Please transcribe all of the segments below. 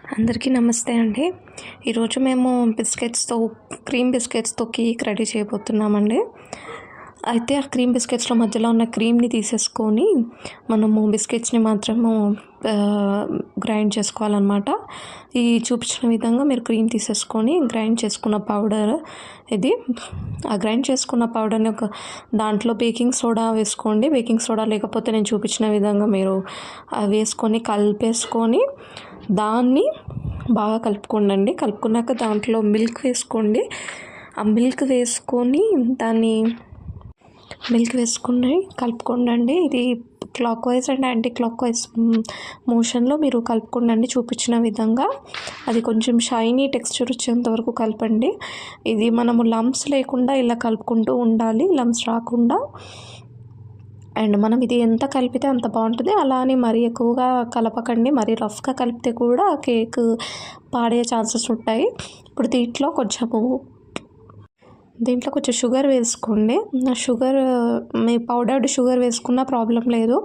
అందరికీ నమస్తే అండి. ఈరోజు మేము క్రీమ్ బిస్కెట్స్తో కేక్ రెడీ చేయబోతున్నామండి. అయితే ఆ క్రీమ్ బిస్కెట్స్లో మధ్యలో ఉన్న క్రీమ్ని తీసేసుకొని మనము బిస్కెట్స్ని మాత్రము గ్రైండ్ చేసుకోవాలన్నమాట. ఈ చూపించిన విధంగా మీరు క్రీమ్ తీసేసుకొని గ్రైండ్ చేసుకున్న పౌడర్ ఇది. ఆ గ్రైండ్ చేసుకున్న పౌడర్ని ఒక దాంట్లో బేకింగ్ సోడా వేసుకోండి. బేకింగ్ సోడా లేకపోతే నేను చూపించిన విధంగా మీరు వేసుకొని కలిపేసుకొని దాన్ని బాగా కలుపుకోండి. కలుపుకున్నాక దాంట్లో మిల్క్ వేసుకోండి. ఆ మిల్క్ వేసుకొని కలుపుకోండి. ఇది clockwise and anti clock wise మోషన్లో మీరు కలుపుకోండి చూపించిన విధంగా. అది కొంచెం షైనీ టెక్స్చర్ వచ్చేంత వరకు కలపండి. ఇది మనము లంప్స్ లేకుండా ఇలా కలుపుకుంటూ ఉండాలి, లంప్స్ రాకుండా. అండ్ మనం ఇది ఎంత కలిపితే అంత బాగుంటుంది. అలా అని మరీ ఎక్కువగా కలపకండి, మరీ రఫ్గా కలిపితే కూడా కేక్ పాడే ఛాన్సెస్ ఉంటాయి. ఇప్పుడు దీంట్లో కొంచెం షుగర్ వేసుకోండి. మీ పౌడర్డ్ షుగర్ వేసుకున్న ప్రాబ్లం లేదు,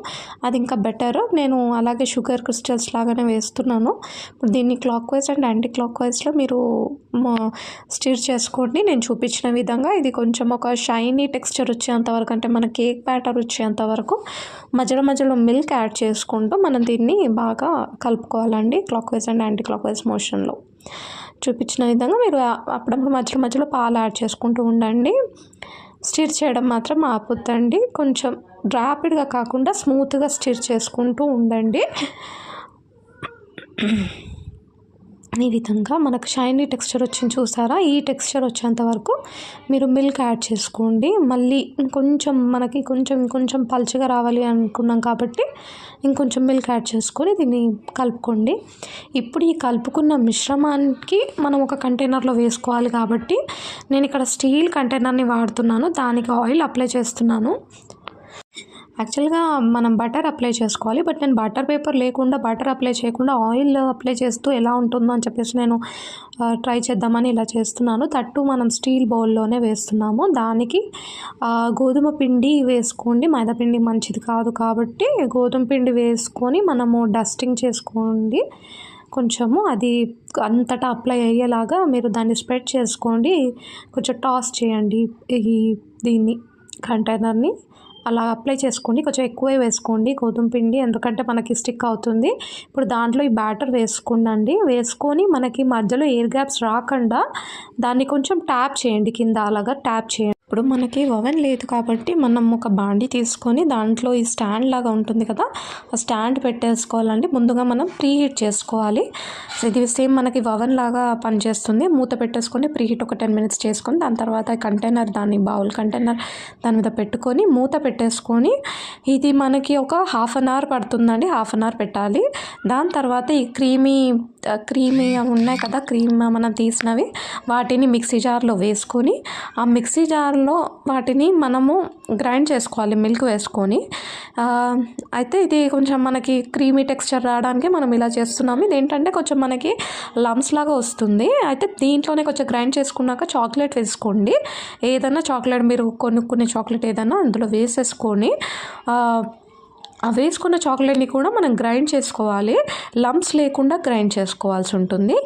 అది ఇంకా బెటర్. నేను అలాగే షుగర్ క్రిస్టల్స్ లాగానే వేస్తున్నాను. ఇప్పుడు దీన్ని క్లాక్ వైజ్ అండ్ యాంటీ క్లాక్ వైజ్లో మీరు స్టిర్ చేసుకోండి నేను చూపించిన విధంగా. ఇది కొంచెం ఒక షైనీ టెక్స్చర్ వచ్చేంత వరకు, అంటే మన కేక్ బ్యాటర్ వచ్చేంత వరకు మధ్యలో మిల్క్ యాడ్ చేసుకుంటూ మనం దీన్ని బాగా కలుపుకోవాలండి, clockwise and anti clock wise మోషన్లో. చూపించిన విధంగా మీరు అప్పుడప్పుడు మధ్యలో పాలు యాడ్ చేసుకుంటూ ఉండండి. స్టిర్ చేయడం మాత్రం ఆపొద్దండి. కొంచెం ర్యాపిడ్గా కాకుండా స్మూత్గా స్టిర్ చేసుకుంటూ ఉండండి. ఈ విధంగా మనకు షైనీ టెక్స్చర్ వచ్చింది చూసారా? ఈ టెక్స్చర్ వచ్చేంత వరకు మీరు మిల్క్ యాడ్ చేసుకోండి. మళ్ళీ మనకి కొంచెం పలుచగా రావాలి అనుకున్నాం కాబట్టి ఇంకొంచెం మిల్క్ యాడ్ చేసుకొని దీన్ని కలుపుకోండి. ఇప్పుడు ఈ కలుపుకున్న మిశ్రమానికి మనం ఒక కంటైనర్లో వేసుకోవాలి కాబట్టి నేను ఇక్కడ స్టీల్ కంటైనర్ని వాడుతున్నాను. దానికి ఆయిల్ అప్లై చేస్తున్నాను. యాక్చువల్గా మనం బటర్ అప్లై చేసుకోవాలి, బట్ నేను బటర్ పేపర్ లేకుండా బటర్ అప్లై చేయకుండా ఆయిల్ అప్లై చేస్తూ ఎలా ఉంటుందో అని చెప్పేసి నేను ట్రై చేద్దామని ఇలా చేస్తున్నాను. తట్టు మనం స్టీల్ బౌల్లోనే వేస్తున్నాము. దానికి గోధుమ పిండి వేసుకోండి. మైదా పిండి మంచిది కాదు కాబట్టి గోధుమ పిండి వేసుకొని మనము డస్టింగ్ చేసుకోండి. కొంచెము అది అంతటా అప్లై అయ్యేలాగా మీరు దాన్ని స్ప్రెడ్ చేసుకోండి. కొంచెం టాస్ చేయండి దీన్ని కంటైనర్ని. అలా అప్లై చేసుకోండి. కొంచెం ఎక్కువే వేసుకోండి గోధుమ పిండి, ఎందుకంటే మనకి స్టిక్ అవుతుంది. ఇప్పుడు దాంట్లో ఈ బ్యాటర్ వేసుకొని మనకి మధ్యలో ఎయిర్ గ్యాప్స్ రాకుండా దాన్ని కొంచెం ట్యాప్ చేయండి, కింద అలాగా ట్యాప్ చేయండి. ఇప్పుడు మనకి ఓవెన్ లేదు కాబట్టి మనం ఒక బాండి తీసుకొని దాంట్లో ఈ స్టాండ్ లాగా ఉంటుంది కదా, ఆ స్టాండ్ పెట్టేసుకోవాలండి. ముందుగా మనం ప్రీహీట్ చేసుకోవాలి. ఇది సేమ్ మనకి ఓవెన్ లాగా పనిచేస్తుంది. మూత పెట్టేసుకొని ప్రీహీట్ ఒక 10 minutes చేసుకొని దాని తర్వాత బౌల్ కంటైనర్ దాని మీద పెట్టుకొని మూత పెట్టేసుకొని ఇది మనకి ఒక 1/2 hour పడుతుందండి. 1/2 hour పెట్టాలి. దాని తర్వాత ఈ క్రీమీ ఉన్నాయి కదా, క్రీమ్ మనం తీసినవి, వాటిని మిక్సీ జార్లో వేసుకొని ఆ మిక్సీ జార్లో వాటిని మనము గ్రైండ్ చేసుకోవాలి మిల్క్ వేసుకొని. అయితే ఇది కొంచెం మనకి క్రీమీ టెక్స్చర్ రావడానికి మనం ఇలా చేస్తున్నాము. ఇది ఏంటంటే కొంచెం మనకి లంప్స్ లాగా వస్తుంది. అయితే దీంట్లోనే కొంచెం గ్రైండ్ చేసుకున్నాక చాక్లెట్ వేసుకోండి. ఏదైనా చాక్లెట్ మీరు కొనుక్కునే చాక్లెట్ ఏదైనా అందులో వేసేసుకొని ఆ వేసుకున్న చాక్లెట్ని కూడా మనం గ్రైండ్ చేసుకోవాలి. లంప్స్ లేకుండా గ్రైండ్ చేసుకోవాల్సి ఉంటుంది.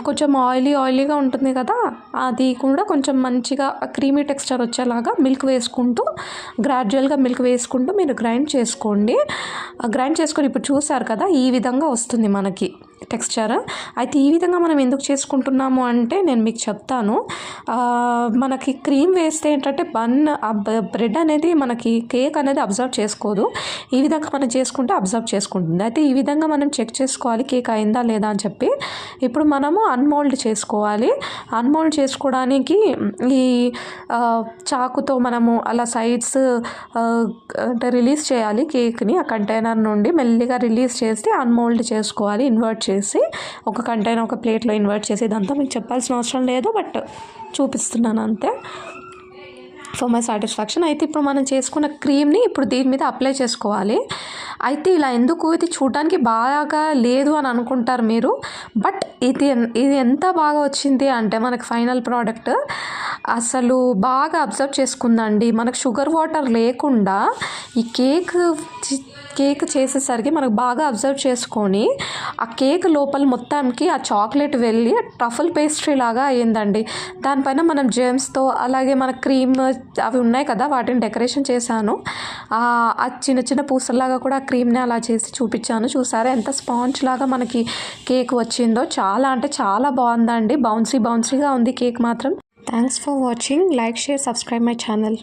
కొంచెం ఆయిలీగా ఉంటుంది కదా, అది కూడా కొంచెం మంచిగా క్రీమీ టెక్స్చర్ వచ్చేలాగా గ్రాడ్యువల్గా మిల్క్ వేసుకుంటూ మీరు గ్రైండ్ చేసుకోండి. గ్రైండ్ చేసుకొని ఇప్పుడు చూసారు కదా, ఈ విధంగా వస్తుంది మనకి టెక్స్చర్. అయితే ఈ విధంగా మనం ఎందుకు చేసుకుంటున్నాము అంటే నేను మీకు చెప్తాను. మనకి క్రీమ్ వేస్తే ఏంటంటే బ్రెడ్ అనేది మనకి కేక్ అనేది అబ్జర్వ్ చేసుకోదు. ఈ విధంగా మనం చేసుకుంటే అబ్జర్వ్ చేసుకుంటుంది. అయితే ఈ విధంగా మనం చెక్ చేసుకోవాలి కేక్ అయిందా లేదా అని చెప్పి. ఇప్పుడు మనము అన్మోల్డ్ చేసుకోవాలి. అన్మోల్డ్ చేసుకోవడానికి ఈ చాకుతో మనము అలా సైడ్స్ అంటే రిలీజ్ చేయాలి కేక్ని. ఆ కంటైనర్ నుండి మెల్లిగా రిలీజ్ చేసి అన్మోల్డ్ చేసుకోవాలి. ఇన్వర్ట్ చేసి ఒక కంటైనర్ ఒక ప్లేట్లో ఇన్వర్ట్ చేసి, ఇదంతా మీకు చెప్పాల్సిన అవసరం లేదు, బట్ చూపిస్తున్నాను అంతే ఫర్ మై సాటిస్ఫాక్షన్. అయితే ఇప్పుడు మనం చేసుకున్న క్రీమ్ని ఇప్పుడు దీని మీద అప్లై చేసుకోవాలి. అయితే ఇలా ఎందుకు, ఇది చూడడానికి బాగా లేదు అని అనుకుంటారు మీరు, బట్ ఇది ఎంత బాగా వచ్చింది అంటే మనకి ఫైనల్ ప్రోడక్ట్ అసలు బాగా అబ్జర్వ్ చేసుకుందండి. మనకు షుగర్ వాటర్ లేకుండా ఈ కేక్ చేసేసరికి మనకు బాగా అబ్జర్వ్ చేసుకొని ఆ కేక్ లోపల మొత్తానికి ఆ చాక్లెట్ వెళ్ళి ట్రఫుల్ పేస్ట్రీ లాగా అయ్యిందండి. దానిపైన మనం జెమ్స్తో అలాగే మన క్రీమ్ అవి ఉన్నాయి కదా, వాటిని డెకరేషన్ చేశాను. ఆ చిన్న చిన్న పూసల్లాగా కూడా ఆ క్రీమ్ని అలా చేసి చూపించాను. చూసారా ఎంత స్పాంజ్ లాగా మనకి కేక్ వచ్చిందో. చాలా అంటే చాలా బాగుందండి. బౌన్సీగా ఉంది కేక్ మాత్రం. Thanks for watching. Like, share, subscribe my channel.